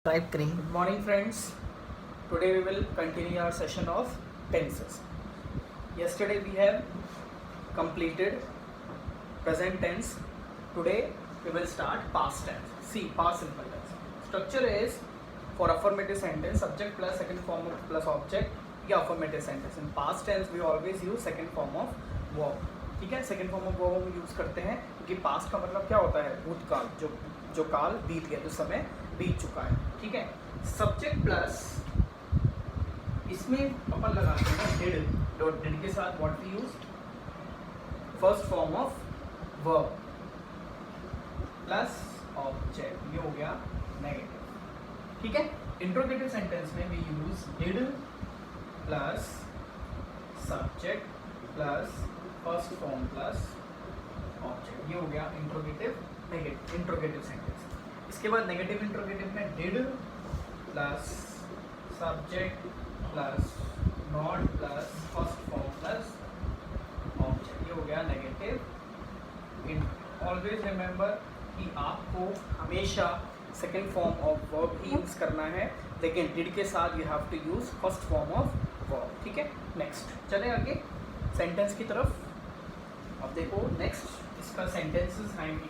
Type करेंगे। Good morning friends. Today we will continue our session of tenses. Yesterday we have completed present tense. Today we will start past tense. See, past simple tense. Structure is for affirmative sentence subject plus second form of plus object या affirmative sentence. In past tense we always use second form of verb. ठीक है, second form of verb हम use करते हैं क्योंकि past का मतलब क्या होता है, भूतकाल, जो काल बीत गया, जो समय बीत चुका है। ठीक है, सब्जेक्ट प्लस इसमें अपन लगाते हैं डिड, और डिड के साथ what we use, first form of verb plus object, ये हो गया नेगेटिव। ठीक है, इंट्रोगेटिव सेंटेंस में we use did plus subject plus first form plus object, ये हो गया इंट्रोगेटिव नेगेटिव इंट्रोगेटिव सेंटेंस। इसके बाद नेगेटिव इंट्रोगेटिव में did plus subject plus not plus first form plus object, ये हो गया नेगेटिव। ऑलवेज रिमेंबर कि आपको हमेशा सेकेंड फॉर्म ऑफ वर्ब ही यूज करना है, लेकिन डिड के साथ you have to use first form of verb. ठीक है, नेक्स्ट चले आगे सेंटेंस की तरफ। अब देखो नेक्स्ट इसका सेंटेंसेस आएंगी।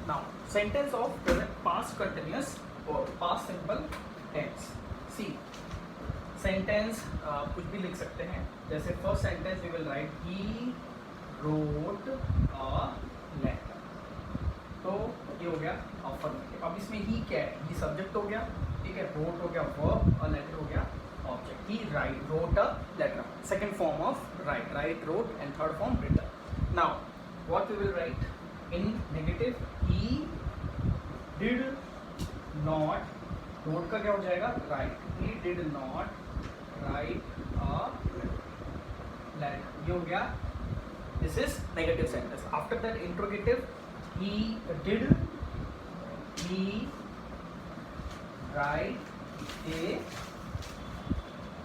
Now sentence of past continuous और past simple tense. See sentence कुछ भी लिख सकते हैं, जैसे first sentence we will write he wrote a letter, तो ये हो गया अफर्मेटिव। अब इसमें ही क्या है, ही सब्जेक्ट हो गया, ठीक है, रोट हो गया वर्ब और लेटर हो गया object. He wrote a letter. Second form of write, wrote, and third form written. Now, what we will write in negative? He did not. Wrote का क्या हो जाएगा? Write. He did not write a letter. ये हो गया. This is negative sentence. After that, interrogative. He did. He write a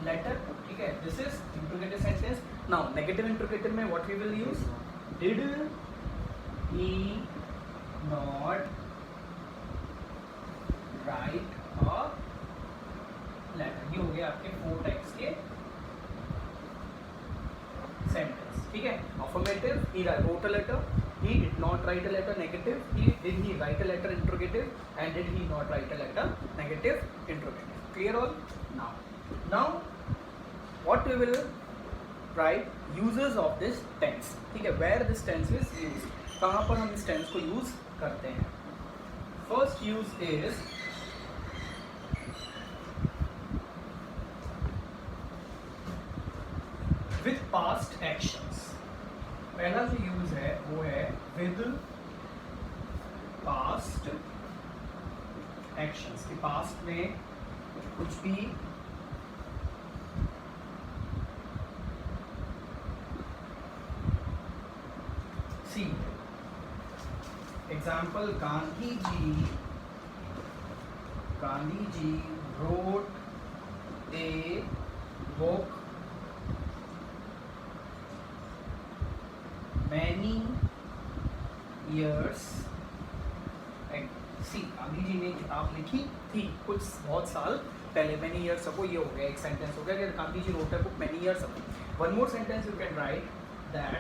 letter, ठीक है, this is interrogative sentence. Now negative interrogative में what we will use, did he not write a letter, ये हो गया आपके 4 टाइप्स के sentence. ठीक है, affirmative he wrote a letter, he did not write a letter negative, did he write a letter interrogative, and did he not write a letter negative interrogative. Clear all? Now what we will write uses of this tense. ठीक है, where this tense is used, कहाँ पर हम इस tense को use करते हैं। First use is with past actions. पहला जो यूज है वो है with past actions, कि पास्ट में कुछ भी see example, Gandhi ji wrote a book many years ago. See Gandhi ji ने किताब लिखी थी कुछ बहुत साल पहले, many years ago, ये हो गया एक सेंटेंस हो गया कि Gandhi ji wrote a book many years ago. One more sentence you can write that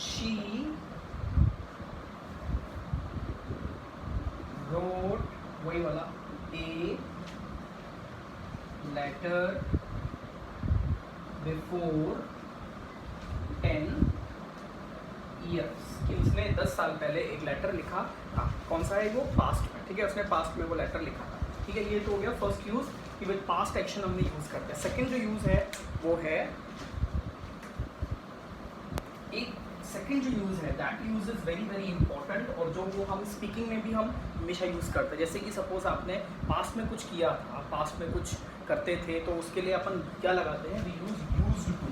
she wrote, वही वाला, a letter before 10 years, कि उसने 10 साल पहले एक लेटर लिखा था। कौन सा है वो, पास्ट में। ठीक है, उसने पास्ट में वो लेटर लिखा था। ठीक है, ये तो हो गया फर्स्ट यूज कि विद पास्ट एक्शन हमने यूज करते हैं। सेकंड जो यूज है वो है, एक सेकंड जो यूज है that use is very very important, और जो वो हम स्पीकिंग में भी हम हमेशा यूज करते हैं। जैसे कि सपोज आपने पास्ट में कुछ किया था, पास्ट में कुछ करते थे, तो उसके लिए अपन क्या लगाते हैं, वी यूज यूज्ड टू।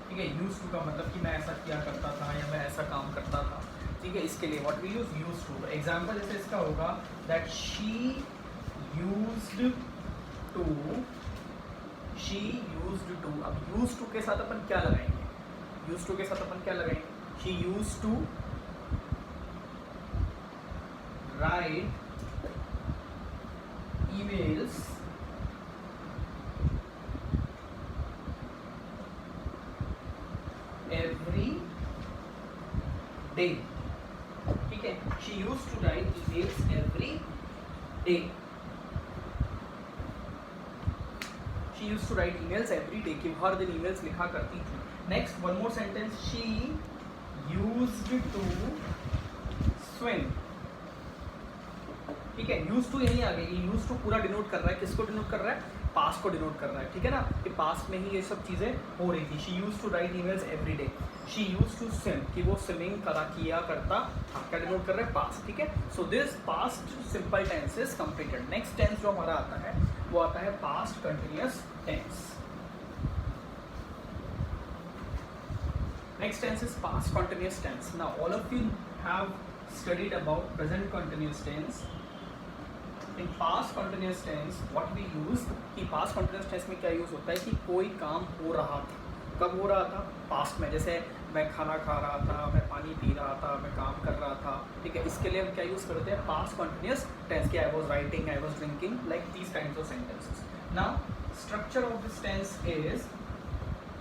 ठीक है, यूज्ड टू का मतलब कि मैं ऐसा किया करता था या मैं ऐसा काम करता था। ठीक है, इसके लिए what we use used to. Example जैसे इसका होगा दैट शी यूज्ड टू, अब यूज्ड टू के साथ अपन क्या लगाएंगे, यूज्ड टू के साथ अपन क्या लगाएंगे, she used to write emails every day. ठीक है, she used to write emails every day. She used to write emails every day, कि हर दिन emails लिखा करती थी. Next, one more sentence. She used to swim. ठीक है, यूज टू यहीं आ गई. ये यूज टू पूरा डिनोट कर रहा है, किसको डिनोट कर रहा है? पास्ट को डिनोट कर रहा है. ठीक है ना, कि पास्ट में ही ये सब चीज़ें हो रही थी. She use to write emails every day. She use to swim, कि वो स्विमिंग किया करता था. क्या डिनोट कर रहा है? पास्ट. ठीक है, so this past simple tense is completed. Next tense जो हमारा आता है वो आता है past continuous tense. Next tense is past continuous tense. Now all of you have studied about present continuous tense. In past continuous tense what we use, कि past continuous tense में क्या यूज़ होता है कि कोई काम हो रहा था. कब हो रहा था? पास्ट में. जैसे मैं खाना खा रहा था, मैं पानी पी रहा था, मैं काम कर रहा था. ठीक है, इसके लिए हम क्या यूज़ करते हैं? Past continuous tense. कि I was writing, I was drinking, like these kinds of sentences. Now structure of this tense is,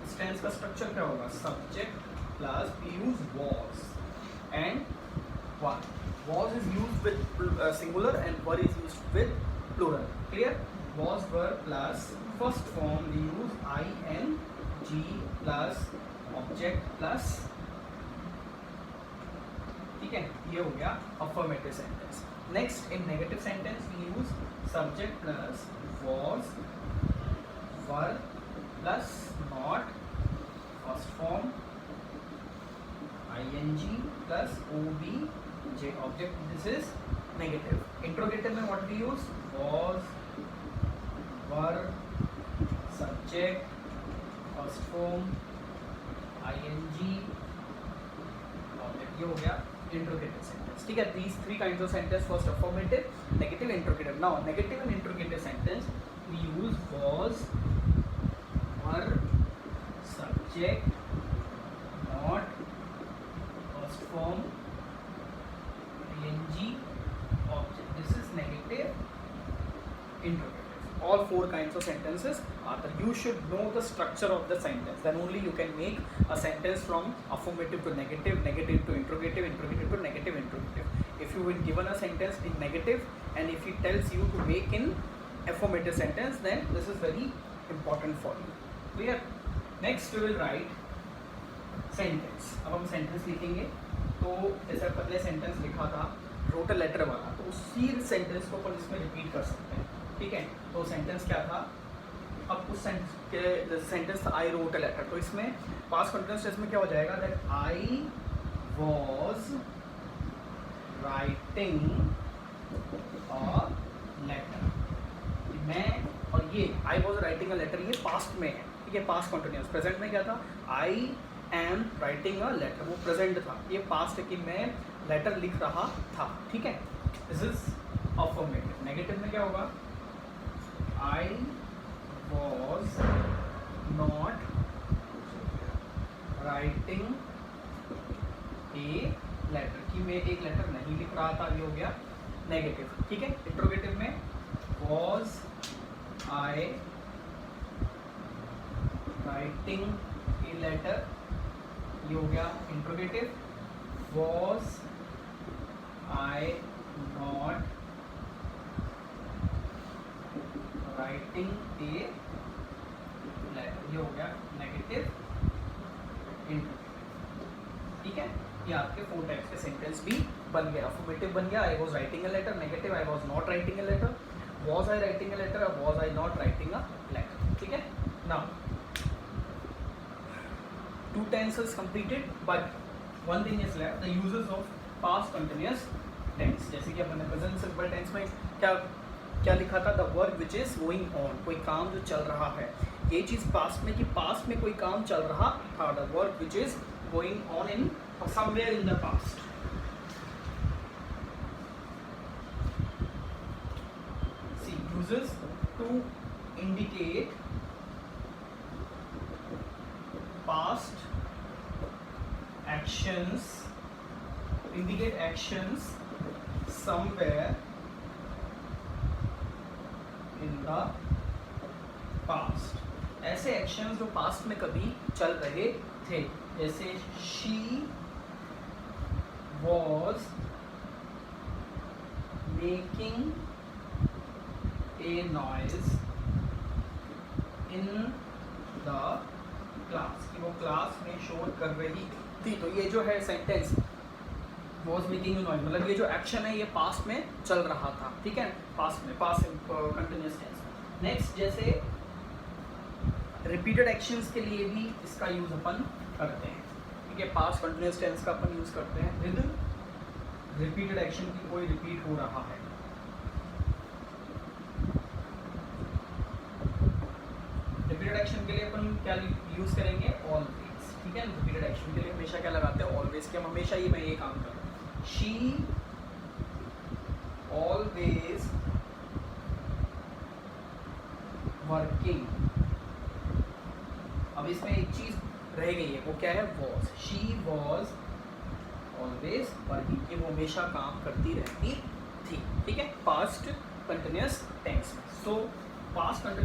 इस टेंस का स्ट्रक्चर क्या होगा? Subject plus we use was and one. Was is used with singular and were is used with plural. Clear? Was, were plus first form we use ing plus object plus. ठीक है, ये हो गया affirmative sentence. Next, in negative sentence we use subject plus was, were plus not first form ing plus obj object. This is negative. Interrogative में what we use? Was, were, subject, first form ing object. ये हो गया interrogative sentence. ठीक है, these three kinds of sentence. First affirmative, negative, interrogative. Now negative and interrogative sentence we use was, were, subject, not form ing object. This is negative, interrogative. All four kinds of sentences are there. You should know the structure of the sentence, then only you can make a sentence from affirmative to negative, negative to interrogative, interrogative to negative, interrogative. If you will given a sentence in negative and if it tells you to make in affirmative sentence, then this is very important for you. Clear? Next we will write sentence. अब हम sentence लिखेंगे. तो जैसे पहले sentence लिखा था road a letter वाला, तो उसी सेंटेंस को अपन इसमें रिपीट कर सकते हैं. ठीक है, तो सेंटेंस क्या था? अब उस सेंटेंस था आई रोट अ लेटर, तो इसमें पास्ट कंटिन्यूअस टेंस में क्या हो जाएगा? That I was writing a letter. मैं और ये I was writing a letter ये पास्ट में है. ठीक है, पास्ट कंटिन्यूअस. प्रेजेंट में क्या था? I am writing a letter, वो प्रेजेंट था. ये पास्ट है कि मैं लेटर लिख रहा था. ठीक है, दिस इज अफर्मेटिव. नेगेटिव में क्या होगा? I was not writing a letter, कि मैं एक लेटर नहीं लिख रहा था. ये हो गया नेगेटिव. ठीक है, इंट्रोगेटिव में was I writing a letter, ये हो गया interrogative. Was I not writing a letter, ये हो गया नेगेटिव, इंट्रोगेटिव. ठीक है, ये आपके 4 टाइप्स के सेंटेंस भी बन गया. अफर्मेटिव बन गया I was writing a letter. Negative I was not writing a letter. Was I writing a letter, was I not writing a letter. ठीक है, now 2 tenses completed, but one thing is left, the uses of past continuous tense. जैसे कि अपने present simple tense में क्या लिखा था? the work which is going on, कोई काम जो चल रहा है. ये चीज़ पास्ट में, कि पास्ट में कोई काम चल रहा था. the work which is going on in somewhere in the past. See, uses to indicate past actions, indicate actions somewhere the past. ऐसे एक्शन जो पास्ट में कभी चल रहे थे, जैसे she was making a noise in the class, कि वो क्लास में शोर कर रही थी। तो ये जो है sentence was making a noise, मतलब ये जो एक्शन है ये पास्ट में चल रहा था, ठीक है, पास्ट में, पास्ट कंटिन्यूअस टेंस। नेक्स्ट, जैसे रिपीटेड एक्शंस के लिए भी इसका यूज अपन करते हैं, ठीक है, पास्ट कंटिन्यूअस टेंस का अपन यूज करते हैं विद रिपीटेड एक्शन की कोई रिपीट हो रहा है। रिपीटेड एक्शन के लिए अपन क्या यूज करेंगे, ऑलवेज, ठीक है। रिपीटेड एक्शन के लिए हमेशा क्या लगाते हैं, ऑलवेज, के हम हमेशा ही मैं ये काम करता हूँ, शी ऑलवेज वर्किंग। अब इसमें एक चीज रह गई है, वो क्या है, was, she was always working, कि वो हमेशा काम करती रहती थी, ठीक है, पास्ट कंटिन्यूअस टेंस में। सो पास्ट कंटिन्यूअस